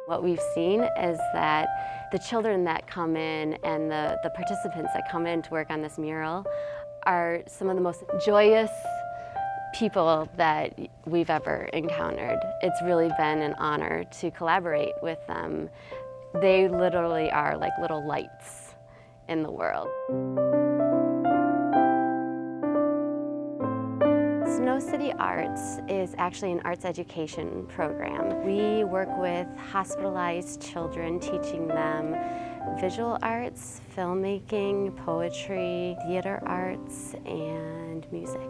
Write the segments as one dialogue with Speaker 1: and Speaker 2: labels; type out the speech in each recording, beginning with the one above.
Speaker 1: What we've seen is that the children that come in and the participants that come in to work on this mural are some of the most joyous people that we've ever encountered. It's really been an honor to collaborate with them. They literally are like little lights in the world. Snow City Arts is actually an arts education program. We work with hospitalized children, teaching them visual arts, filmmaking, poetry, theater arts, and music.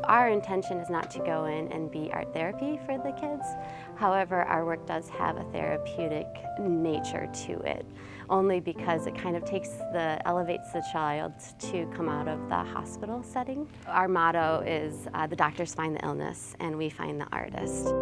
Speaker 1: Our intention is not to go in and be art therapy for the kids. However, our work does have a therapeutic nature to it, only because it kind of elevates the child to come out of the hospital setting. Our motto is the doctors find the illness and we find the artist.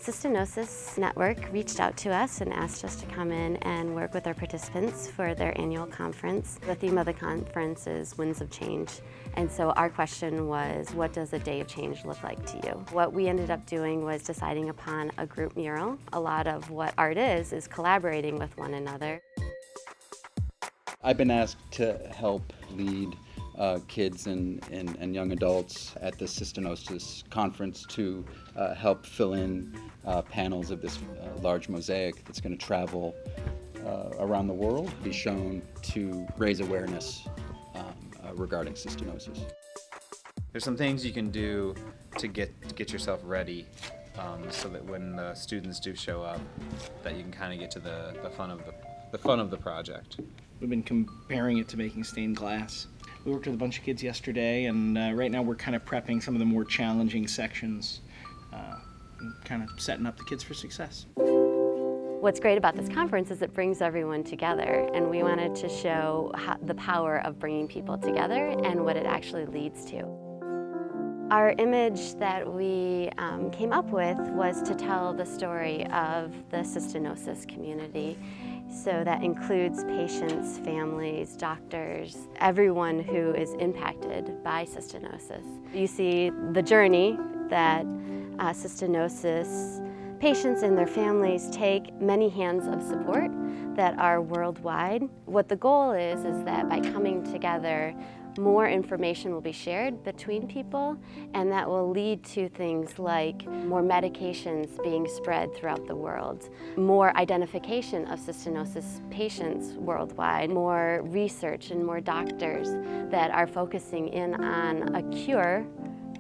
Speaker 1: Cystinosis Network reached out to us and asked us to come in and work with our participants for their annual conference. The theme of the conference is Winds of Change. And so our question was, what does a day of change look like to you? What we ended up doing was deciding upon a group mural. A lot of what art is collaborating with one another.
Speaker 2: I've been asked to help lead kids and young adults at the Cystinosis conference to help fill in panels of this large mosaic that's going to travel around the world, be shown to raise awareness regarding cystinosis.
Speaker 3: There's some things you can do to get yourself ready so that when the students do show up, that you can kind of get to the fun of the project.
Speaker 4: We've been comparing it to making stained glass. We worked with a bunch of kids yesterday, and right now we're kind of prepping some of the more challenging sections, and kind of setting up the kids for success.
Speaker 1: What's great about this conference is it brings everyone together, and we wanted to show the power of bringing people together and what it actually leads to. Our image that we came up with was to tell the story of the cystinosis community. So that includes patients, families, doctors, everyone who is impacted by cystinosis. You see the journey that cystinosis patients and their families take, many hands of support that are worldwide. What the goal is that by coming together, more information will be shared between people, and that will lead to things like more medications being spread throughout the world, more identification of cystinosis patients worldwide, more research and more doctors that are focusing in on a cure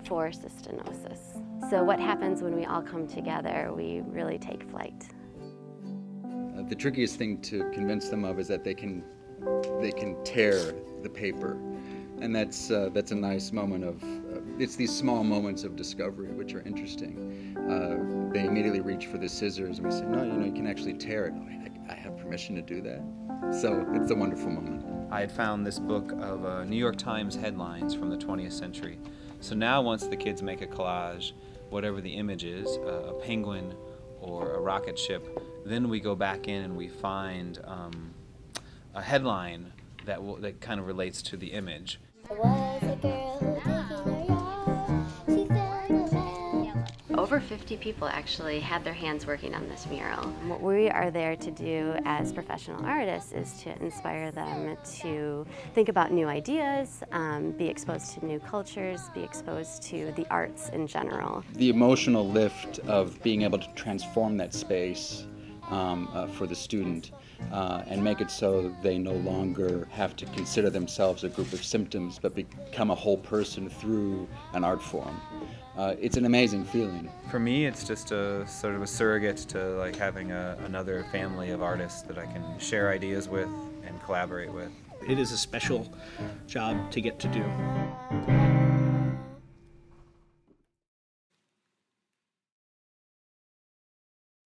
Speaker 1: for cystinosis. So what happens when we all come together? We really take flight.
Speaker 2: The trickiest thing to convince them of is that they can tear the paper. And that's a nice moment of, it's these small moments of discovery which are interesting. They immediately reach for the scissors and we say, no, you can actually tear it. I have permission to do that. So it's a wonderful moment.
Speaker 3: I had found this book of New York Times headlines from the 20th century. So now once the kids make a collage, whatever the image is, a penguin or a rocket ship, then we go back in and we find a headline that kind of relates to the image.
Speaker 5: There was a girl digging her yard. She found a man.
Speaker 1: Over 50 people actually had their hands working on this mural. What we are there to do as professional artists is to inspire them to think about new ideas, be exposed to new cultures, be exposed to the arts in general.
Speaker 2: The emotional lift of being able to transform that space for the student and make it so they no longer have to consider themselves a group of symptoms but become a whole person through an art form. It's an amazing feeling.
Speaker 3: For me, it's just a sort of a surrogate to like having another family of artists that I can share ideas with and collaborate with.
Speaker 4: It is a special job to get to do.